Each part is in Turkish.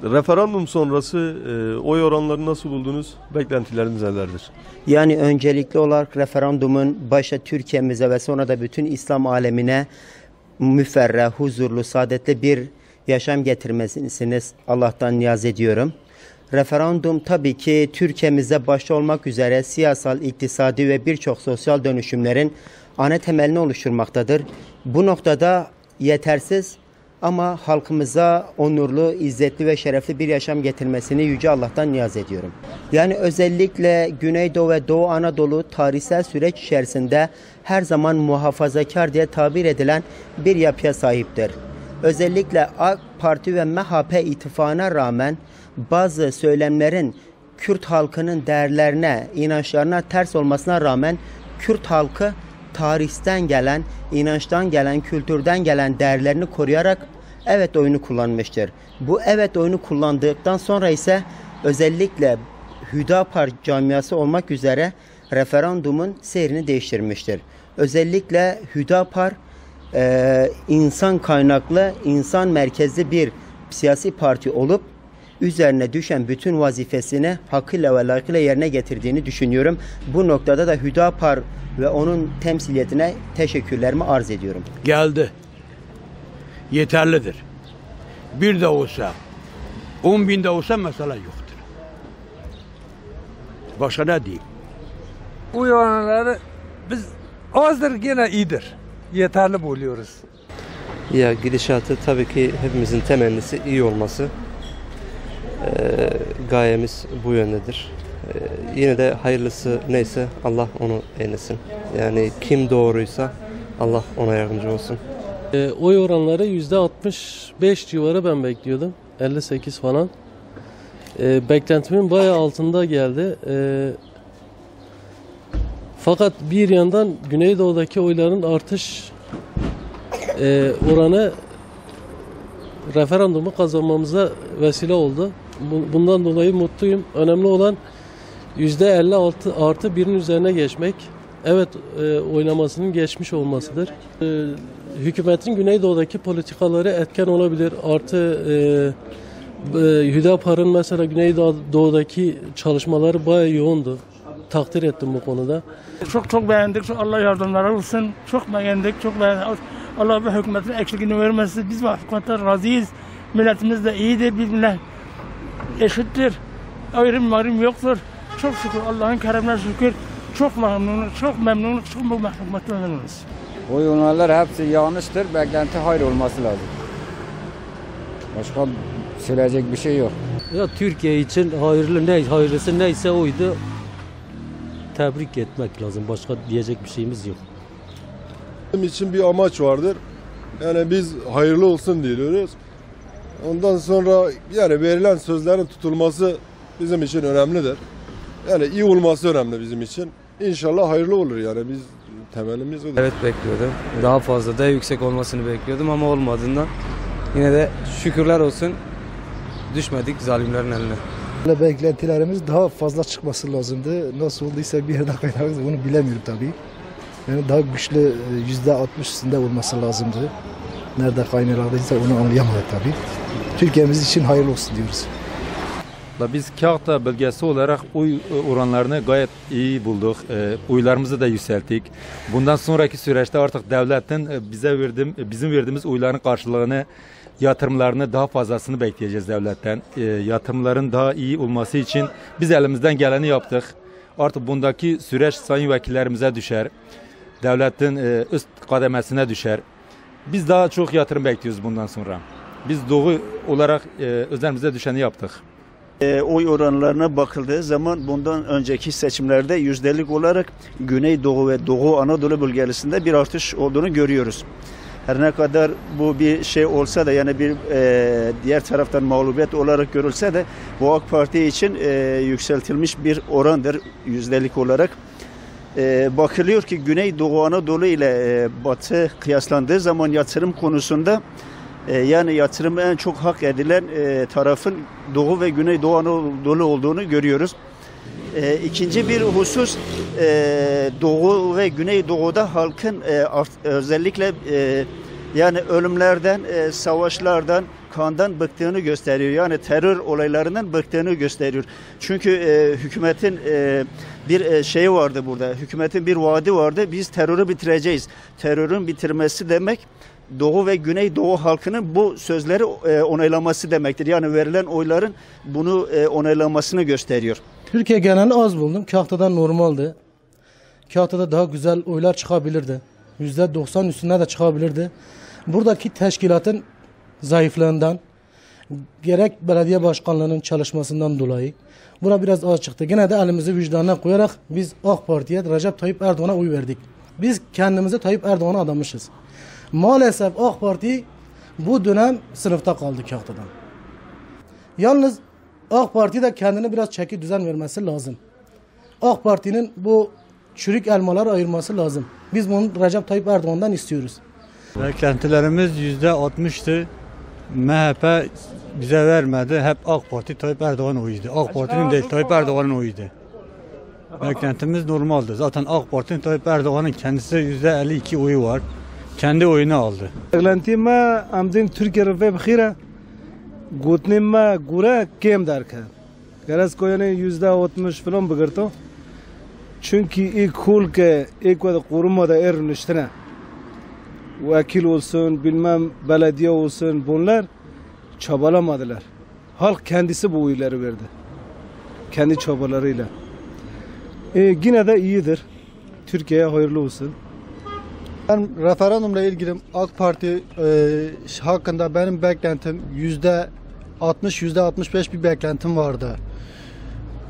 Referandum sonrası oy oranlarını nasıl buldunuz? Beklentileriniz nelerdir? Yani öncelikli olarak referandumun başta Türkiye'mize ve sonra da bütün İslam alemine müferreh, huzurlu, saadetli bir yaşam getirmesini Allah'tan niyaz ediyorum. Referandum tabii ki Türkiye'mize başta olmak üzere siyasal, iktisadi ve birçok sosyal dönüşümlerin ana temelini oluşturmaktadır. Bu noktada yetersiz ama halkımıza onurlu, izzetli ve şerefli bir yaşam getirmesini Yüce Allah'tan niyaz ediyorum. Yani özellikle Güneydoğu ve Doğu Anadolu tarihsel süreç içerisinde her zaman muhafazakar diye tabir edilen bir yapıya sahiptir. Özellikle AK Parti ve MHP ittifakına rağmen bazı söylemlerin Kürt halkının değerlerine, inançlarına ters olmasına rağmen Kürt halkı tarihten gelen, inançtan gelen, kültürden gelen değerlerini koruyarak evet oyunu kullanmıştır. Bu evet oyunu kullandıktan sonra ise özellikle Hüdapar camiası olmak üzere referandumun seyrini değiştirmiştir. Özellikle Hüdapar insan kaynaklı, insan merkezli bir siyasi parti olup üzerine düşen bütün vazifesini hakkıyla ve layıkıyla yerine getirdiğini düşünüyorum. Bu noktada da Hüdapar ve onun temsiliyetine teşekkürlerimi arz ediyorum. Geldi. Yeterlidir. Bir de olsa, 10.000 de olsa mesele yoktur. Başka ne diyeyim? Oy oranları biz azdır gene iyidir. Yeterli buluyoruz. Ya gidişatı tabii ki hepimizin temennisi iyi olması. Gayemiz bu yöndedir. Yine de hayırlısı neyse Allah onu eylesin. Yani kim doğruysa Allah ona yardımcı olsun. Oy oranları %65 civarı ben bekliyordum. 58 falan. Beklentimin bayağı altında geldi. Fakat bir yandan Güneydoğu'daki oyların artış oranı referandumu kazanmamıza vesile oldu. Bundan dolayı mutluyum. Önemli olan %56 artı birin üzerine geçmek. Evet oylamasının geçmiş olmasıdır. Hükümetin Güneydoğu'daki politikaları etken olabilir. Artı Hüdapar'ın mesela Güneydoğu'daki çalışmaları bayağı yoğundu. Takdir ettim bu konuda. Çok beğendik. Allah yardımları olsun. Çok beğendik. Çok beğendik. Allah bu hükümetin eksikliğini vermesin. Biz bu hükümetten razıyız. Milletimiz de iyidir. Birbirine eşittir. Ayrım yoktur. Çok şükür. Allah'ın keremine şükür. Çok memnunuz. Çok bu hükümetten memnunuz. Oy oranları hepsi yanlıştır. Beklenti hayır olması lazım. Başka söyleyecek bir şey yok. Ya Türkiye için hayırlısı neyse oydu. Tebrik etmek lazım. Başka diyecek bir şeyimiz yok. Bizim için bir amaç vardır. Yani biz hayırlı olsun diyoruz. Ondan sonra yani verilen sözlerin tutulması bizim için önemlidir. Yani iyi olması önemli bizim için. İnşallah hayırlı olur yani biz temelimiz odur. Evet bekliyordum. Daha fazla da yüksek olmasını bekliyordum ama olmadığından yine de şükürler olsun düşmedik zalimlerin eline. Beklentilerimiz daha fazla çıkması lazımdı. Nasıl olduysa bir yerde kaynaklı bunu bilemiyorum tabii. Yani daha güçlü %60 üstünde olması lazımdı. Nerede kaynaklandıysa onu anlayamadık tabii. Türkiye'miz için hayırlı olsun diyoruz. Biz Kahta bölgesi olarak oy oranlarını gayet iyi bulduk. Oylarımızı da yükselttik. Bundan sonraki süreçte artık devletin bizim verdiğimiz oyların karşılığını, yatırımlarını daha fazlasını bekleyeceğiz devletten. Yatırımların daha iyi olması için biz elimizden geleni yaptık. Artık bundaki süreç sayın vekillerimize düşer. Devletin üst kademesine düşer. Biz daha çok yatırım bekliyoruz bundan sonra. Biz Doğu olarak üzerimize düşeni yaptık. Oy oranlarına bakıldığı zaman bundan önceki seçimlerde yüzdelik olarak Güneydoğu ve Doğu Anadolu bölgesinde bir artış olduğunu görüyoruz. Her ne kadar bu bir şey olsa da yani bir diğer taraftan mağlubiyet olarak görülse de bu AK Parti için yükseltilmiş bir orandır yüzdelik olarak. Bakılıyor ki Güneydoğu Anadolu ile Batı kıyaslandığı zaman yatırım konusunda yani yatırım en çok hak edilen tarafın Doğu ve Güneydoğu Anadolu olduğunu görüyoruz. İkinci bir husus Doğu ve Güneydoğu'da halkın özellikle yani ölümlerden, savaşlardan, kandan bıktığını gösteriyor. Yani terör olaylarından bıktığını gösteriyor. Çünkü hükümetin bir şeyi vardı burada. Hükümetin bir vaadi vardı. Biz terörü bitireceğiz. Terörün bitirmesi demek Doğu ve Güneydoğu halkının bu sözleri onaylaması demektir. Yani verilen oyların bunu onaylamasını gösteriyor. Türkiye genelini az buldum. Kahtadan normaldi. Kahtada daha güzel oylar çıkabilirdi. %90 üstüne de çıkabilirdi. Buradaki teşkilatın zayıflığından, gerek belediye başkanlığının çalışmasından dolayı buna biraz az çıktı. Yine de elimizi vicdanına koyarak biz AK Parti'ye, Recep Tayyip Erdoğan'a oy verdik. Biz kendimizi Tayyip Erdoğan'a adamışız. Maalesef AK Parti bu dönem sınıfta kaldı Kahtadan. Yalnız AK Parti de kendine biraz çeki düzen vermesi lazım. AK Parti'nin bu çürük elmaları ayırması lazım. Biz bunu Recep Tayyip Erdoğan'dan istiyoruz. Beklentilerimiz %60'tı. MHP bize vermedi. Hep AK Parti Tayyip Erdoğan oyuydu. AK Parti'nin değil Tayyip Erdoğan'ın oyuydu. Beklentimiz normaldi. Zaten AK Parti'nin Tayyip Erdoğan'ın kendisi %52 oyu var. Kendi oyunu aldı. Beklentime amdin Türkiye ve bkhira gutnime gura kem derken. Garaz koyane %60 falan bıgırto. Çünkü ilk kul ke ilk vada kurumada erniştine. Vekil olsun, bilmem belediye olsun bunlar çabalamadılar. Halk kendisi bu oyları verdi. Kendi çabalarıyla. Yine de iyidir. Türkiye'ye hayırlı olsun. Ben referandumla ilgili AK Parti hakkında benim beklentim %60-%65 bir beklentim vardı.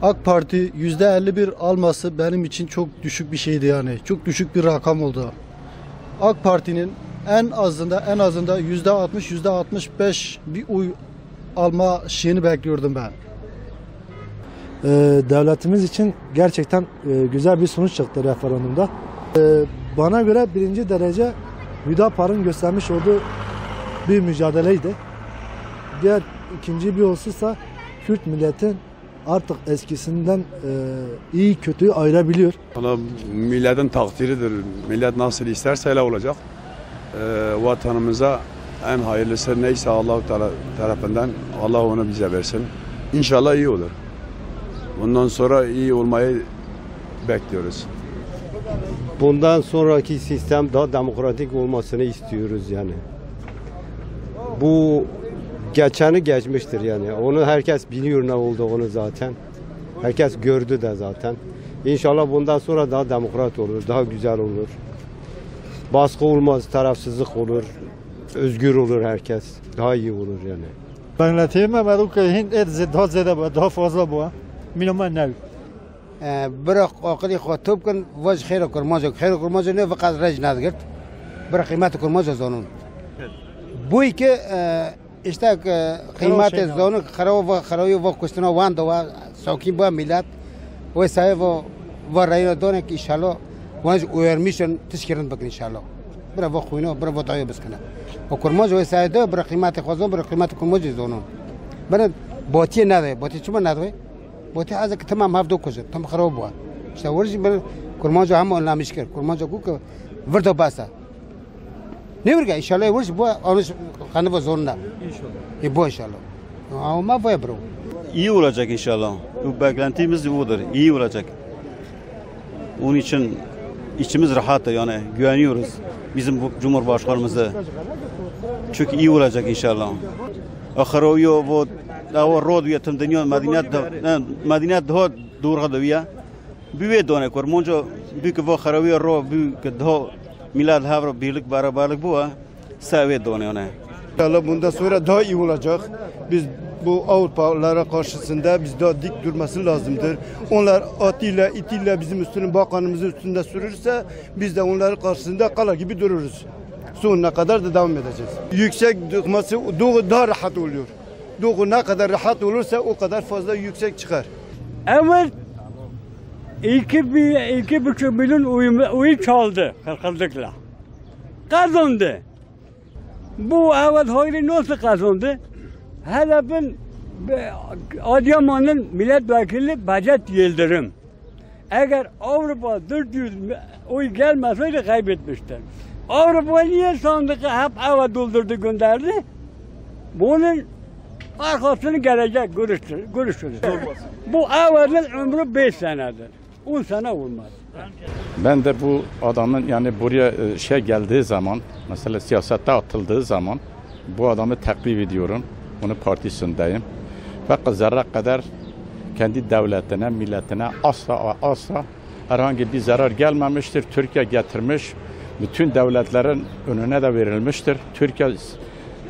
AK Parti %51 alması benim için çok düşük bir şeydi yani. Çok düşük bir rakam oldu. AK Parti'nin en azında %60-%65 bir oy alma şeyini bekliyordum ben. Devletimiz için gerçekten güzel bir sonuç çıktı referandumda. Bana göre birinci derece Hüdapar'ın göstermiş olduğu bir mücadeleydi. Diğer ikinci bir husussa Kürt milletin artık eskisinden iyi kötüyü ayırabiliyor. Milletin takdiridir. Millet nasıl isterse öyle olacak. Vatanımıza en hayırlısı neyse Allah tarafından Allah onu bize versin. İnşallah iyi olur. Bundan sonra iyi olmayı bekliyoruz. Bundan sonraki sistem daha demokratik olmasını istiyoruz yani. Bu geçeni geçmiştir yani. Onu herkes biliyor ne olduğunu zaten. Herkes gördü de zaten. İnşallah bundan sonra daha demokrat olur, daha güzel olur. Baskı olmaz, tarafsızlık olur, özgür olur herkes. Daha iyi olur yani. Beklentime daha fazla bu. Minimum ne? برا آخری خاطب کن وج خیر کرماز نه فقط رج ندگرد برا قیمت کرماز زانون بوی که işte قیمت زانون خرابی و کشتنا واند و ساکین با ملت و سایه و راینا دونه که انشالله وانج اویرمیشن تشکیرن بکن انشالله برا و خوینا برا و دایو بسکنه و کرماز و سایه دو برا قیمت خوازون برا قیمت کرماز زانون برا باتی نده باتی چما نده باتی از که تمام هفت دو کجا تمام خراب بود. işte ورجی بر کرمانجو هم اونلامیش کرد. کرمانجو کو که ورد باسا. نه ورگه انشالله ورج bu anış kanı zorunda. İnşallah. Bu inşallah. Ama bu bro. İyi olacak inşallah. Bu beklentimiz budur. İyi olacak. Onun için içimiz rahat yani güveniyoruz bizim bu Cumhurbaşkanımıza. Çünkü iyi olacak inşallah. Akharawiyo bu داور رود ویتم دنیا مدینت ده دور قدویه بیوی دانه کر منجا بی که و خراوی رو بی که ده میلاد هاور بیلک beraberlik bu seviye dönüyor ne. İnşallah bundan sonra daha iyi olacak. Biz bu Avrupalılara karşısında biz daha dik durması lazımdır. Onlar atıyla itiyle bizim üstünün bakanımızın üstünde sürürse biz de onların karşısında kala gibi dururuz. sonuna kadar da devam edeceğiz. Yüksek çıkması doğu daha rahat oluyor. Doğu ne kadar rahat olursa o kadar fazla yüksek çıkar. Evet, 2,5 milyon oy çaldı kırkızlıkla. Kazandı. Bu evet hayli nasıl kazandı? HDP'nin Adıyaman'ın milletvekili Becet Yıldırım. Eğer Avrupa 400 oy gelmeseydi kaybetmişti. Avrupa niye sandığı hep eve doldurdu gönderdi? Bunun arkasını gelecek görüşürüz. Bu evenin ömrü 5 senedir. 10 sene olmaz. Ben de bu adamın yani buraya geldiği zaman, mesela siyasette atıldığı zaman bu adamı takip ediyorum. Onun partisindeyim. Fakat zerre kadar kendi devletine, milletine asla herhangi bir zarar gelmemiştir. Türkiye getirmiş, bütün devletlerin önüne de verilmiştir. Türkiye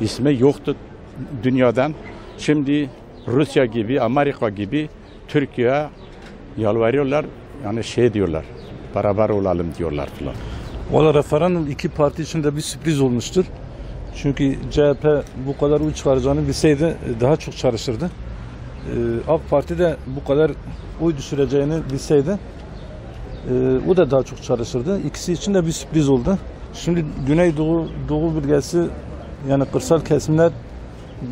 ismi yoktu dünyadan. Şimdi Rusya gibi, Amerika gibi Türkiye'ye yalvarıyorlar. Yani diyorlar, beraber olalım diyorlar falan. Valla referandum iki parti için de bir sürpriz olmuştur. Çünkü CHP bu kadar uç çıkaracağını bilseydi daha çok çalışırdı. AK Parti de bu kadar oy düşüreceğini bilseydi o da daha çok çalışırdı. İkisi için de bir sürpriz oldu. Şimdi Güneydoğu bölgesi yani kırsal kesimler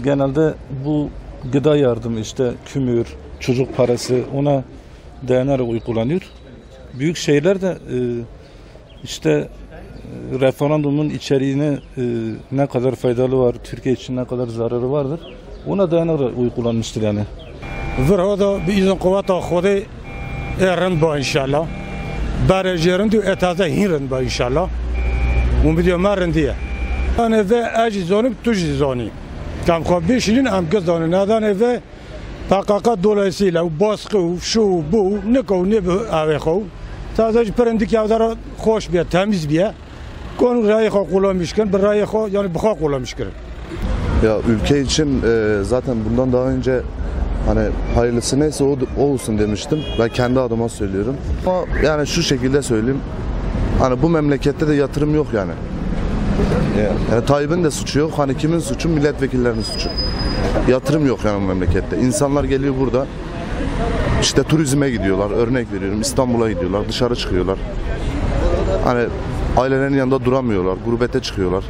genelde bu gıda yardımı işte kümür, çocuk parası ona dayanarak oy kullanıyor. Büyük şehirler de işte referandumun içeriğine ne kadar faydalı var, Türkiye için ne kadar zararı vardır. Ona dayanarak oy kullanmıştır yani. Vrada بإذن قوات خودی ایران با انشالله برای جرند و اتازه هیرن با انشالله ومدیو مرندیه. آن ve اجزانی تجزانی. Kam خبیشین am گزانی ندان ve PKK dolayısıyla baskı şu bu ne konu ne bu aveko. Sadece perendik yavdara hoş bir temiz bir konu rayı kullanmışken bir rayı yani bıkak kullanmışken. Ya ülke için zaten bundan daha önce hani hayırlısı neyse o olsun demiştim. Ben kendi adıma söylüyorum. Ama yani şu şekilde söyleyeyim. Hani bu memlekette de yatırım yok yani. Yani Tayyip'in de suçu yok. Hani kimin suçu? Milletvekillerinin suçu. Yatırım yok yani bu memlekette. İnsanlar geliyor burada. İşte turizme gidiyorlar. Örnek veriyorum. İstanbul'a gidiyorlar. Dışarı çıkıyorlar. Hani ailelerinin yanında duramıyorlar. Gurbete çıkıyorlar.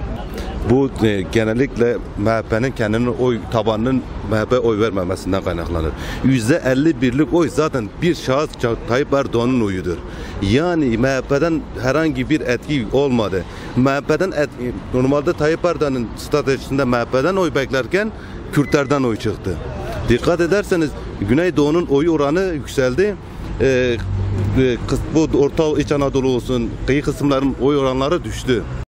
Bu genellikle MHP'nin kendinin oy tabanının MHP oy vermemesinden kaynaklanır. %51'lik oy zaten bir şahıs Tayyip Erdoğan'ın oyudur. Yani MHP'den herhangi bir etki olmadı. MHP'den normalde Tayyip Erdoğan'ın stratejisinde MHP'den oy beklerken Kürtlerden oy çıktı. Dikkat ederseniz Güneydoğu'nun oy oranı yükseldi. Bu Orta İç Anadolu olsun, kıyı kısımların oy oranları düştü.